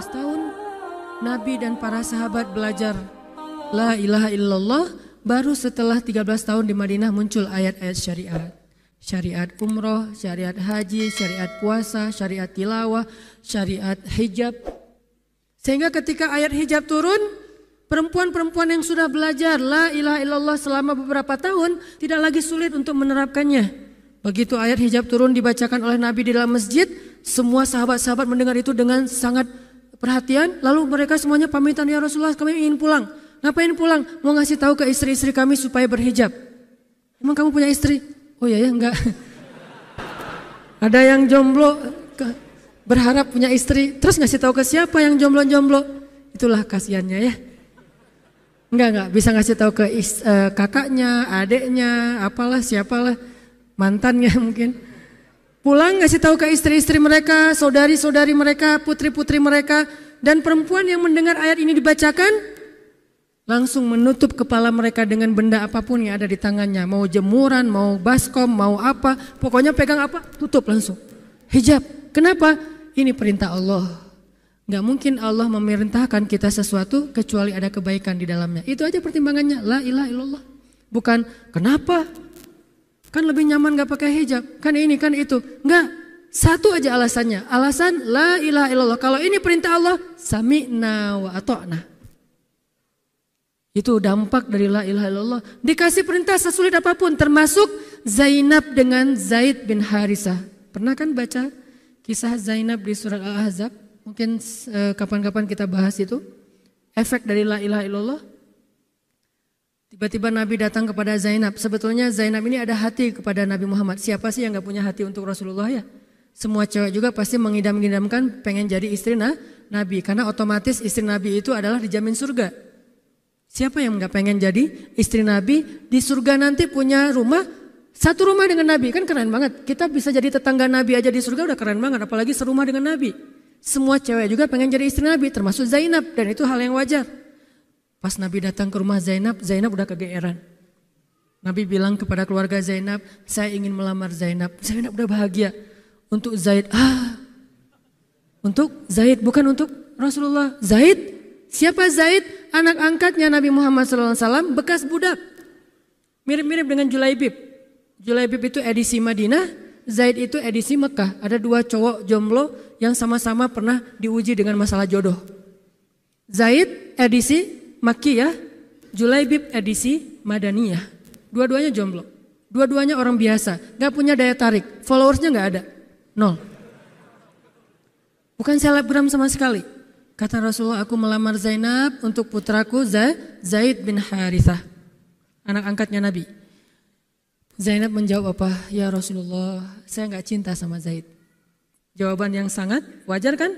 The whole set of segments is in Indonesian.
tahun Nabi dan para sahabat belajar la ilaha illallah. Baru setelah 13 tahun di Madinah muncul ayat-ayat syariat. Syariat umroh, syariat haji, syariat puasa, syariat tilawah, syariat hijab. Sehingga ketika ayat hijab turun, perempuan-perempuan yang sudah belajar la ilaha illallah selama beberapa tahun tidak lagi sulit untuk menerapkannya. Begitu ayat hijab turun dibacakan oleh Nabi di dalam masjid, semua sahabat-sahabat mendengar itu dengan sangat perhatian. Lalu mereka semuanya pamitan, ya Rasulullah kami ingin pulang. Ngapain pulang? Mau ngasih tahu ke istri-istri kami supaya berhijab. Emang kamu punya istri? Oh ya enggak. Ada yang jomblo berharap punya istri, terus ngasih tahu ke siapa yang jomblo-jomblo? Itulah kasihannya ya. Enggak bisa ngasih tahu ke kakaknya, adeknya, apalah siapalah, mantannya mungkin. Pulang ngasih tahu ke istri-istri mereka, saudari-saudari mereka, putri-putri mereka, dan perempuan yang mendengar ayat ini dibacakan langsung menutup kepala mereka dengan benda apapun yang ada di tangannya. Mau jemuran, mau baskom, mau apa. Pokoknya pegang apa, tutup langsung. Hijab. Kenapa? Ini perintah Allah. Gak mungkin Allah memerintahkan kita sesuatu kecuali ada kebaikan di dalamnya. Itu aja pertimbangannya. La ilaha illallah. Bukan kenapa? Kan lebih nyaman gak pakai hijab. Kan ini, kan itu. Enggak. Satu aja alasannya. Alasan la ilaha illallah. Kalau ini perintah Allah, sami'na wa ata'na. Itu dampak dari la ilaha illallah. Dikasih perintah sesulit apapun, termasuk Zainab dengan Zaid bin Harisah. Pernah kan baca kisah Zainab di surat Al-Ahzab? Mungkin kapan-kapan kita bahas itu. Efek dari la ilaha illallah. Tiba-tiba Nabi datang kepada Zainab. Sebetulnya Zainab ini ada hati kepada Nabi Muhammad. Siapa sih yang gak punya hati untuk Rasulullah ya? Semua cewek juga pasti mengidam-idamkan pengen jadi istri Nabi. Karena otomatis istri Nabi itu adalah dijamin surga. Siapa yang gak pengen jadi istri Nabi? Di surga nanti punya rumah, satu rumah dengan Nabi. Kan keren banget. Kita bisa jadi tetangga Nabi aja di surga udah keren banget. Apalagi serumah dengan Nabi. Semua cewek juga pengen jadi istri Nabi, termasuk Zainab. Dan itu hal yang wajar. Pas Nabi datang ke rumah Zainab, Zainab udah kegeeran. Nabi bilang kepada keluarga Zainab, saya ingin melamar Zainab. Zainab udah bahagia. Untuk Zaid, untuk Zaid, bukan untuk Rasulullah. Zaid? Siapa Zaid? Anak angkatnya Nabi Muhammad SAW, bekas budak. Mirip-mirip dengan Julaibib. Julaibib itu edisi Madinah, Zaid itu edisi Mekah. Ada dua cowok jomblo yang sama-sama pernah diuji dengan masalah jodoh. Zaid edisi Makkiyah, Julaibib edisi Madaniyah. Dua-duanya jomblo. Dua-duanya orang biasa, gak punya daya tarik. Followersnya gak ada, 0. Bukan selebgram sama sekali. Kata Rasulullah, aku melamar Zainab untuk putraku Zaid bin Harithah, anak angkatnya Nabi. Zainab menjawab apa? Ya Rasulullah, saya gak cinta sama Zaid. Jawaban yang sangat wajar kan?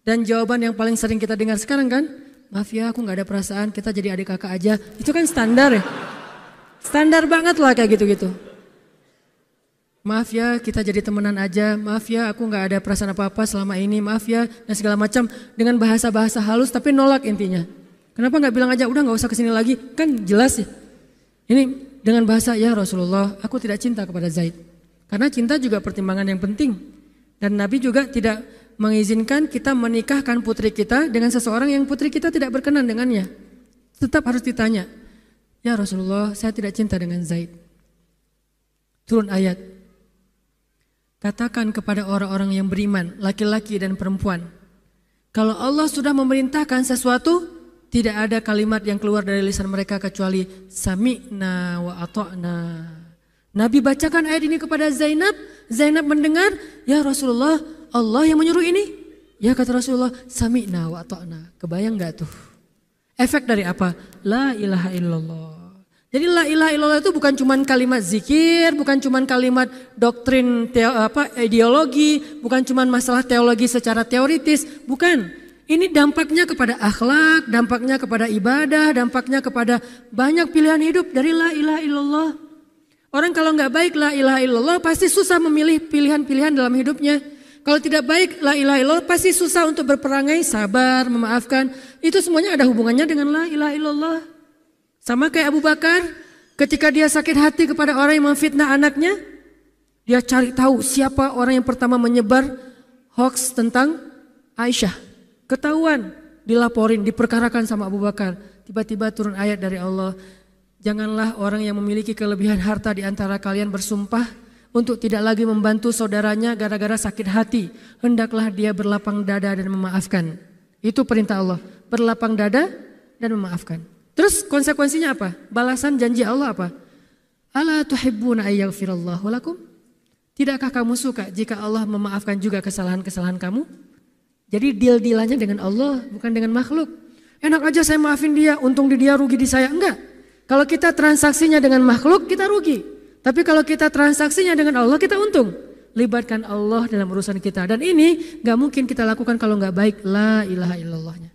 Dan jawaban yang paling sering kita dengar sekarang kan? Maaf ya, aku gak ada perasaan, kita jadi adik kakak aja. Itu kan standar ya? Standar banget lah kayak gitu-gitu. Maaf ya, kita jadi temenan aja. Maaf ya, aku gak ada perasaan apa-apa selama ini. Maaf ya, dan segala macam. Dengan bahasa-bahasa halus tapi nolak intinya. Kenapa gak bilang aja, udah gak usah kesini lagi. Kan jelas ya. Ini dengan bahasa, ya Rasulullah, aku tidak cinta kepada Zaid. Karena cinta juga pertimbangan yang penting. Dan Nabi juga tidak mengizinkan kita menikahkan putri kita dengan seseorang yang putri kita tidak berkenan dengannya. Tetap harus ditanya, ya Rasulullah, saya tidak cinta dengan Zaid. Turun ayat. Katakan kepada orang-orang yang beriman, laki-laki dan perempuan. Kalau Allah sudah memerintahkan sesuatu, tidak ada kalimat yang keluar dari lisan mereka kecuali sami'na wa ata'na. Nabi bacakan ayat ini kepada Zainab. Zainab mendengar, ya Rasulullah, Allah yang menyuruh ini. Ya kata Rasulullah, sami'na wa ata'na. Kebayang gak tuh? Efek dari apa? La ilaha illallah. Jadi la ilaha illallah itu bukan cuma kalimat zikir, bukan cuma kalimat doktrin ideologi, bukan cuma masalah teologi secara teoritis, bukan. Ini dampaknya kepada akhlak, dampaknya kepada ibadah, dampaknya kepada banyak pilihan hidup dari la ilaha illallah. Orang kalau nggak baik la ilaha illallah pasti susah memilih pilihan-pilihan dalam hidupnya. Kalau tidak baik la ilaha illallah pasti susah untuk berperangai, sabar, memaafkan. Itu semuanya ada hubungannya dengan la ilaha illallah. Sama kayak Abu Bakar, ketika dia sakit hati kepada orang yang memfitnah anaknya, dia cari tahu siapa orang yang pertama menyebar hoax tentang Aisyah. ketahuan, dilaporin, diperkarakan sama Abu Bakar. Tiba-tiba turun ayat dari Allah, janganlah orang yang memiliki kelebihan harta di antara kalian bersumpah untuk tidak lagi membantu saudaranya gara-gara sakit hati. Hendaklah dia berlapang dada dan memaafkan. Itu perintah Allah, berlapang dada dan memaafkan. Terus konsekuensinya apa? Balasan janji Allah apa? Ala tuhibbuna ayyaghfirallahu lakum? Tidakkah kamu suka jika Allah memaafkan juga kesalahan-kesalahan kamu? Jadi deal-dealannya dengan Allah, bukan dengan makhluk. Enak aja saya maafin dia, untung di dia, rugi di saya. Enggak. Kalau kita transaksinya dengan makhluk, kita rugi. Tapi kalau kita transaksinya dengan Allah, kita untung. Libatkan Allah dalam urusan kita. Dan ini gak mungkin kita lakukan kalau gak baik. La ilaha illallahnya.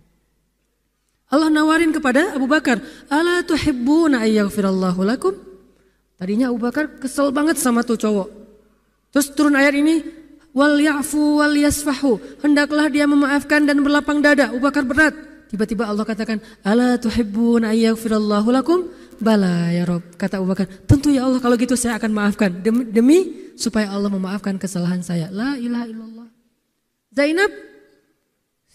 Allah nawarin kepada Abu Bakar, ala tuhibbuna ayyaghfirallahu lakum? Tadinya Abu Bakar kesel banget sama tuh cowok. Terus turun ayat ini, wal ya'fu wal yasfahu. Hendaklah dia memaafkan dan berlapang dada. Abu Bakar berat. Tiba-tiba Allah katakan, ala tuhibbuna ayyaghfirallahu lakum? Bala ya Rob. Kata Abu Bakar, tentu ya Allah, kalau gitu saya akan maafkan. Demi supaya Allah memaafkan kesalahan saya. La ilaha illallah. Zainab,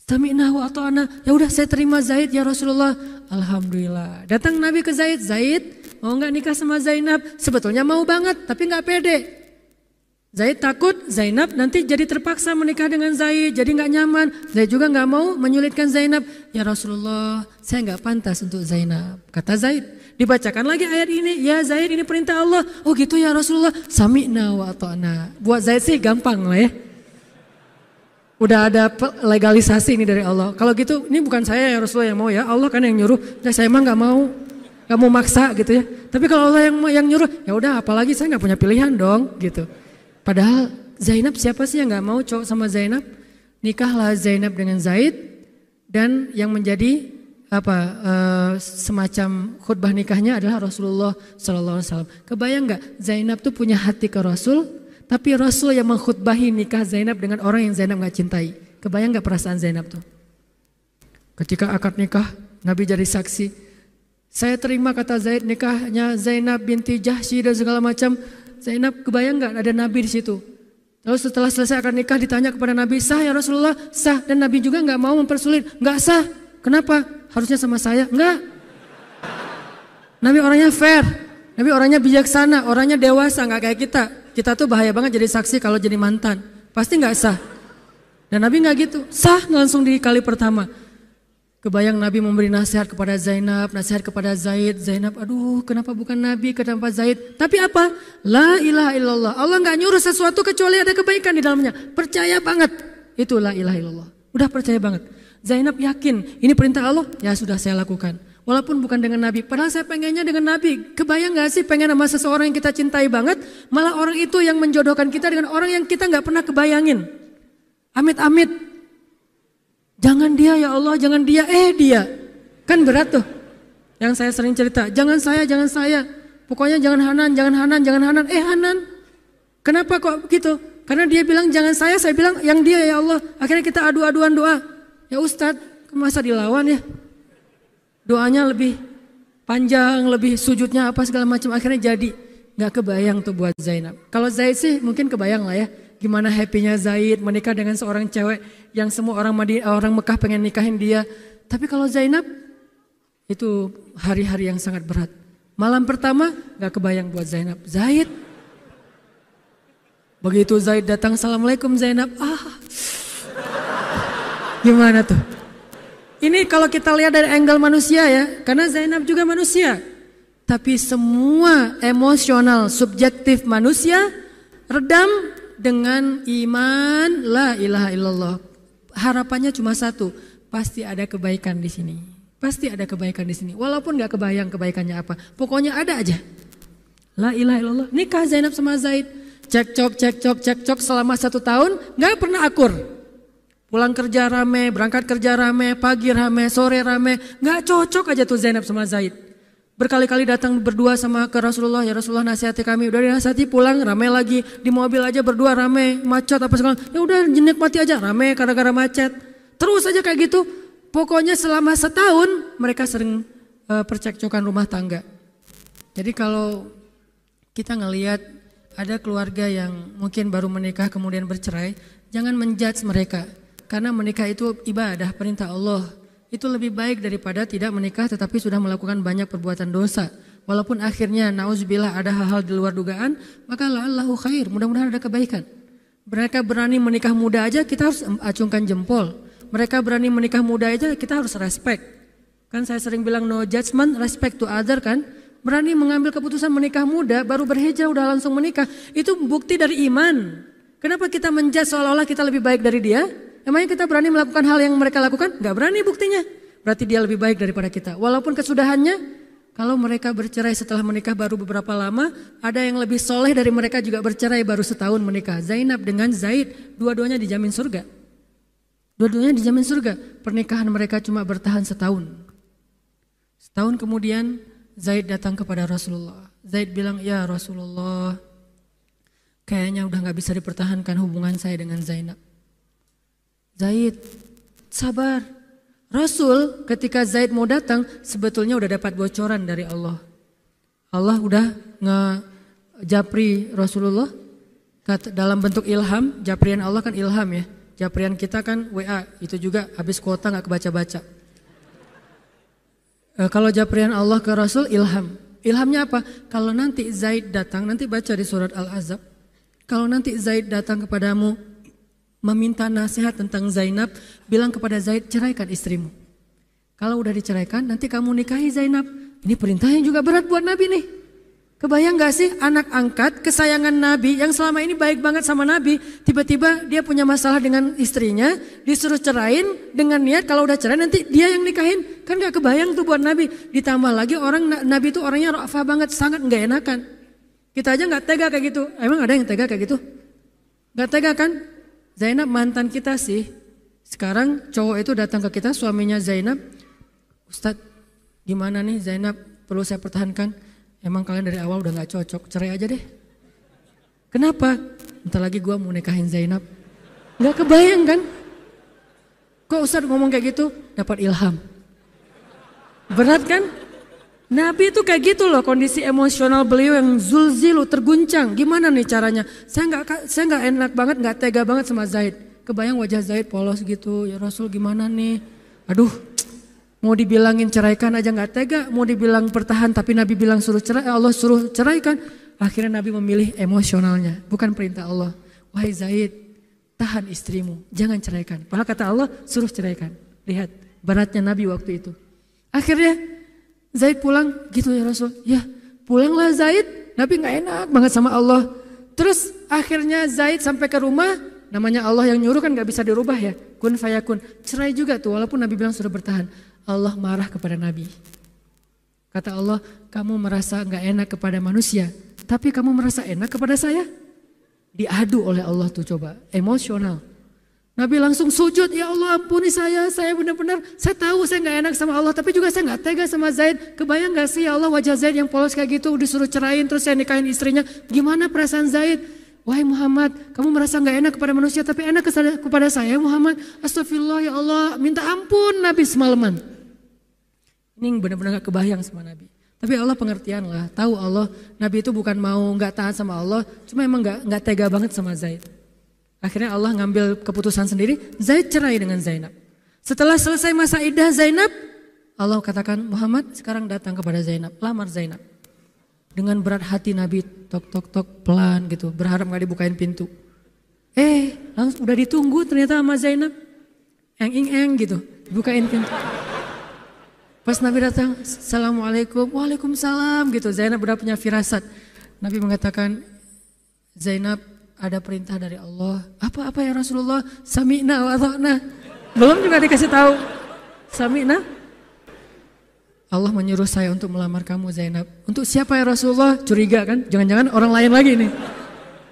sami'na wa ata'na. Ya udah saya terima Zaid ya Rasulullah. Alhamdulillah. Datang Nabi ke Zaid. Zaid mau gak nikah sama Zainab? Sebetulnya mau banget tapi gak pede. Zaid takut Zainab nanti jadi terpaksa menikah dengan Zaid. Jadi gak nyaman. Zaid juga gak mau menyulitkan Zainab. Ya Rasulullah, saya gak pantas untuk Zainab. Kata Zaid. Dibacakan lagi ayat ini. Ya Zaid, ini perintah Allah. Oh gitu ya Rasulullah. Sami'na wa ata'na. Buat Zaid sih gampang lah ya. Udah ada legalisasi ini dari Allah. Kalau gitu, ini bukan saya ya Rasulullah yang mau ya. Allah kan yang nyuruh. Nah, saya emang gak mau maksa gitu ya. Tapi kalau Allah yang nyuruh, ya udah apalagi saya gak punya pilihan dong gitu. Padahal Zainab siapa sih yang gak mau cowok sama Zainab? Nikahlah Zainab dengan Zaid. Dan yang menjadi semacam khutbah nikahnya adalah Rasulullah SAW. Kebayang gak Zainab tuh punya hati ke Rasul, tapi Rasul yang mengkhutbahi nikah Zainab dengan orang yang Zainab gak cintai. Kebayang gak perasaan Zainab tuh? Ketika akad nikah, Nabi jadi saksi. Saya terima kata Zaid nikahnya Zainab binti Jahsy dan segala macam. Zainab, kebayang gak ada Nabi di situ? Lalu setelah selesai akad nikah ditanya kepada Nabi, sah ya Rasulullah? Sah. Dan Nabi juga gak mau mempersulit. Gak sah. Kenapa? Harusnya sama saya? Enggak. Nabi orangnya fair. Nabi orangnya bijaksana. Orangnya dewasa, gak kayak kita. Kita tuh bahaya banget jadi saksi kalau jadi mantan. Pasti gak sah. Dan Nabi gak gitu. Sah langsung di kali pertama. Kebayang Nabi memberi nasihat kepada Zainab, nasihat kepada Zaid. Zainab, aduh kenapa bukan Nabi, kenapa Zaid? Tapi apa? La ilaha illallah. Allah gak nyuruh sesuatu kecuali ada kebaikan di dalamnya. Percaya banget. Itu la ilaha illallah. Udah percaya banget. Zainab yakin, ini perintah Allah, ya sudah saya lakukan. Walaupun bukan dengan Nabi, padahal saya pengennya dengan Nabi. Kebayang gak sih pengen sama seseorang yang kita cintai banget, malah orang itu yang menjodohkan kita dengan orang yang kita gak pernah kebayangin. Amit-amit. Jangan dia ya Allah, jangan dia, dia. Kan berat tuh. Yang saya sering cerita, jangan saya. Pokoknya jangan Hanan, Hanan. Kenapa kok begitu? Karena dia bilang jangan saya bilang yang dia ya Allah. Akhirnya kita adu-aduan doa. Ya Ustadz, masa dilawan ya? Doanya lebih panjang, lebih sujudnya apa segala macam. Akhirnya jadi gak kebayang tuh buat Zainab. Kalau Zaid sih mungkin kebayang lah ya. Gimana happynya Zaid menikah dengan seorang cewek yang semua orang Mekah pengen nikahin dia. Tapi kalau Zainab itu hari-hari yang sangat berat. Malam pertama gak kebayang buat Zainab. Zaid. Begitu Zaid datang, assalamualaikum Zainab. Gimana tuh? Ini kalau kita lihat dari angle manusia ya, karena Zainab juga manusia. Tapi semua emosional subjektif manusia redam dengan iman la ilaha illallah. Harapannya cuma satu, pasti ada kebaikan di sini. Pasti ada kebaikan di sini. Walaupun gak kebayang kebaikannya apa, pokoknya ada aja. La ilaha illallah. Nikah Zainab sama Zaid, cekcok selama 1 tahun, gak pernah akur. Pulang kerja rame, berangkat kerja rame, pagi rame, sore rame. Gak cocok aja tuh Zainab sama Zaid. Berkali-kali datang berdua sama ke Rasulullah, ya Rasulullah nasihati kami. Udah dinasihati pulang rame lagi, di mobil aja berdua rame, macet apa segala. Ya udah nikmati aja, rame gara-gara macet. Terus aja kayak gitu. Pokoknya selama 1 tahun mereka sering percekcokan rumah tangga. Jadi kalau kita ngelihat ada keluarga yang mungkin baru menikah kemudian bercerai, jangan menjudge mereka. Karena menikah itu ibadah, perintah Allah. Itu lebih baik daripada tidak menikah tetapi sudah melakukan banyak perbuatan dosa. Walaupun akhirnya nauzubillah ada hal-hal di luar dugaan, maka la'allahu khair, mudah-mudahan ada kebaikan. Mereka berani menikah muda aja kita harus acungkan jempol. Mereka berani menikah muda aja kita harus respect. Kan saya sering bilang no judgment, respect to other kan. Berani mengambil keputusan menikah muda, baru berhijrah udah langsung menikah. Itu bukti dari iman. Kenapa kita menjudge seolah-olah kita lebih baik dari dia? Emangnya kita berani melakukan hal yang mereka lakukan? Gak berani buktinya. Berarti dia lebih baik daripada kita. Walaupun kesudahannya, kalau mereka bercerai setelah menikah baru beberapa lama, ada yang lebih soleh dari mereka juga bercerai baru setahun menikah. Zainab dengan Zaid, dua-duanya dijamin surga. Dua-duanya dijamin surga. Pernikahan mereka cuma bertahan setahun. Setahun kemudian Zaid datang kepada Rasulullah. Zaid bilang, ya Rasulullah, kayaknya udah gak bisa dipertahankan hubungan saya dengan Zainab. Zaid, sabar. Rasul ketika Zaid mau datang sebetulnya udah dapat bocoran dari Allah. Allah udah ngejapri Rasulullah dalam bentuk ilham. Japrian Allah kan ilham ya. Japrian kita kan WA, itu juga habis kuota gak kebaca-baca. Kalau japrian Allah ke Rasul ilham. Ilhamnya apa? Kalau nanti Zaid datang, nanti baca di surat Al-Ahzab. Kalau nanti Zaid datang kepadamu meminta nasihat tentang Zainab, bilang kepada Zaid, ceraikan istrimu. Kalau udah diceraikan, nanti kamu nikahi Zainab. Ini perintahnya juga berat buat Nabi nih. Kebayang gak sih anak angkat kesayangan Nabi yang selama ini baik banget sama Nabi, tiba-tiba dia punya masalah dengan istrinya, disuruh cerain dengan niat kalau udah cerai nanti dia yang nikahin. Kan gak kebayang tuh buat Nabi. Ditambah lagi Nabi itu orangnya ra'fah banget, sangat gak enakan. Kita aja gak tega kayak gitu. Emang ada yang tega kayak gitu? Gak tega kan? Zainab mantan kita sih. Sekarang cowok itu datang ke kita, suaminya Zainab. Ustadz, gimana nih Zainab, perlu saya pertahankan? Emang kalian dari awal udah gak cocok, cerai aja deh. Kenapa? Bentar lagi gue mau nikahin Zainab. Gak kebayang kan? Kok Ustadz ngomong kayak gitu? Dapat ilham. Berat kan? Nabi itu kayak gitu loh, kondisi emosional beliau yang zulzilu, terguncang. Gimana nih caranya? Saya nggak enak banget, nggak tega banget sama Zaid. Kebayang wajah Zaid polos gitu, ya Rasul gimana nih? Aduh, mau dibilangin ceraikan aja nggak tega, mau dibilang pertahan tapi Nabi bilang suruh cerai, Allah suruh ceraikan. Akhirnya Nabi memilih emosionalnya, bukan perintah Allah. Wahai Zaid, tahan istrimu, jangan ceraikan. Padahal kata Allah suruh ceraikan. Lihat beratnya Nabi waktu itu. Akhirnya Zaid pulang, gitu ya Rasul. Ya pulanglah Zaid, Nabi gak enak banget sama Allah. Terus akhirnya Zaid sampai ke rumah, namanya Allah yang nyuruh kan gak bisa dirubah ya. Kun fayakun, cerai juga tuh walaupun Nabi bilang sudah bertahan. Allah marah kepada Nabi. Kata Allah, kamu merasa gak enak kepada manusia, tapi kamu merasa enak kepada saya? Diadu oleh Allah tuh coba, emosional. Nabi langsung sujud, ya Allah ampuni saya benar-benar, saya tahu saya gak enak sama Allah, tapi juga saya gak tega sama Zaid. Kebayang gak sih ya Allah wajah Zaid yang polos kayak gitu, disuruh cerain terus saya nikahin istrinya. Gimana perasaan Zaid? Wahai Muhammad, kamu merasa gak enak kepada manusia tapi enak kepada saya Muhammad. Astagfirullah ya Allah, minta ampun Nabi semalaman. Ini benar-benar gak kebayang sama Nabi. Tapi Allah pengertian lah, tahu Allah Nabi itu bukan mau gak taat sama Allah, cuma emang gak tega banget sama Zaid. Akhirnya Allah ngambil keputusan sendiri, Zaid cerai dengan Zainab. Setelah selesai masa iddah Zainab, Allah katakan Muhammad sekarang datang kepada Zainab, lamar Zainab. Dengan berat hati Nabi tok pelan gitu, berharap gak dibukain pintu. Langsung udah ditunggu ternyata sama Zainab. Eng gitu, bukain pintu. Pas Nabi datang, Assalamualaikum, Waalaikumsalam gitu. Zainab udah punya firasat. Nabi mengatakan, Zainab ada perintah dari Allah. Apa ya Rasulullah? Sami'na wa ata'na. Belum juga dikasih tahu. Sami'na. Allah menyuruh saya untuk melamar kamu Zainab. Untuk siapa ya Rasulullah? Curiga kan? Jangan-jangan orang lain lagi nih.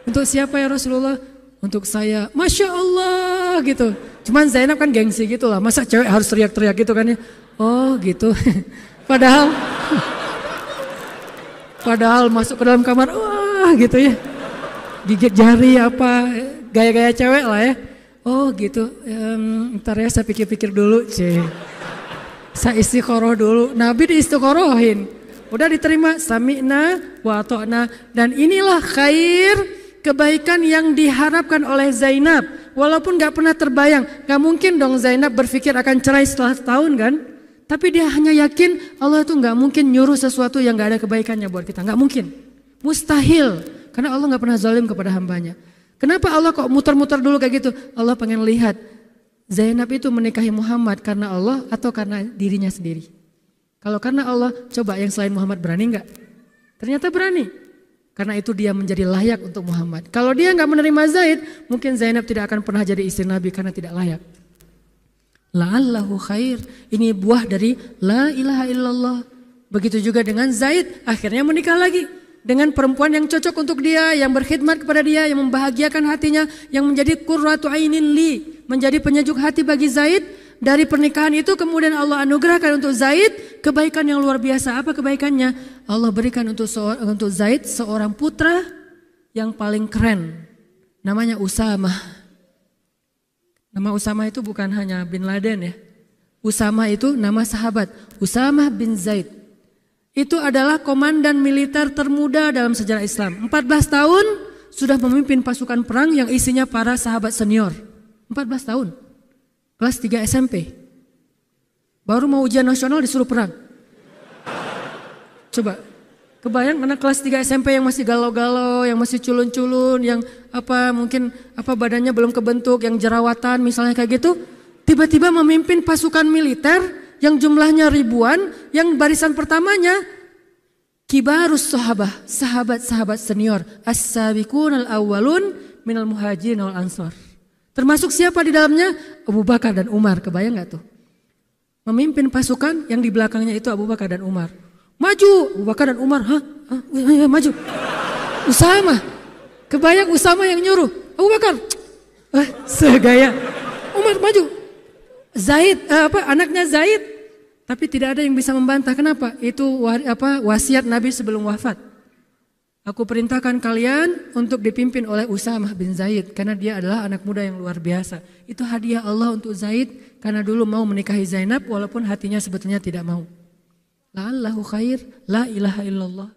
Untuk siapa ya Rasulullah? Untuk saya. Masya Allah gitu. Cuman Zainab kan gengsi gitu lah. Masa cewek harus teriak-teriak gitu kan ya? Oh gitu. Padahal masuk ke dalam kamar. Wah gitu ya. Gigit jari apa, gaya-gaya cewek lah ya. Oh gitu, ntar ya saya pikir-pikir dulu. Saya istiqoroh dulu, Nabi diistiqorohin. Udah diterima, sami'na wa ata'na. Dan inilah khair, kebaikan yang diharapkan oleh Zainab. walaupun gak pernah terbayang, gak mungkin dong Zainab berpikir akan cerai setelah setahun kan. Tapi dia hanya yakin Allah itu gak mungkin nyuruh sesuatu yang gak ada kebaikannya buat kita. Gak mungkin, mustahil. Karena Allah gak pernah zalim kepada hambanya. Kenapa Allah kok muter-muter dulu kayak gitu? Allah pengen lihat Zainab itu menikahi Muhammad karena Allah atau karena dirinya sendiri. Kalau karena Allah, coba yang selain Muhammad berani gak? Ternyata berani. Karena itu dia menjadi layak untuk Muhammad. Kalau dia nggak menerima Zaid, mungkin Zainab tidak akan pernah jadi istri Nabi karena tidak layak. La'allahu khair. Ini buah dari la ilaha illallah. Begitu juga dengan Zaid, akhirnya menikah lagi. Dengan perempuan yang cocok untuk dia, yang berkhidmat kepada dia, yang membahagiakan hatinya, yang menjadi qurratu ainin li, menjadi penyejuk hati bagi Zaid. Dari pernikahan itu kemudian Allah anugerahkan untuk Zaid kebaikan yang luar biasa. Apa kebaikannya? Allah berikan untuk Zaid seorang putra yang paling keren. Namanya Usamah. Nama Usamah itu bukan hanya bin Laden ya. Usamah itu nama sahabat. Usamah bin Zaid. Itu adalah komandan militer termuda dalam sejarah Islam. 14 tahun sudah memimpin pasukan perang yang isinya para sahabat senior. 14 tahun. Kelas 3 SMP. Baru mau ujian nasional disuruh perang. Coba, kebayang anak kelas 3 SMP yang masih galau-galau, yang masih culun-culun, yang mungkin badannya belum kebentuk, yang jerawatan misalnya kayak gitu. Tiba-tiba memimpin pasukan militer yang jumlahnya ribuan, yang barisan pertamanya kibarus sahabah, sahabat-sahabat senior. As-sabiqun al-awwalun minal muhajirin wal ansar. Termasuk siapa di dalamnya? Abu Bakar dan Umar. Kebayang gak tuh? Memimpin pasukan yang di belakangnya itu Abu Bakar dan Umar. Maju! Abu Bakar dan Umar. Maju. Usamah. Kebayang Usamah yang nyuruh. Abu Bakar. Segaya. Umar maju. Zaid, anaknya Zaid. Tapi tidak ada yang bisa membantah. Kenapa? Itu wasiat Nabi sebelum wafat. Aku perintahkan kalian untuk dipimpin oleh Usamah bin Zaid karena dia adalah anak muda yang luar biasa. Itu hadiah Allah untuk Zaid karena dulu mau menikahi Zainab walaupun hatinya sebetulnya tidak mau. La'allahu khair, la ilaha illallah.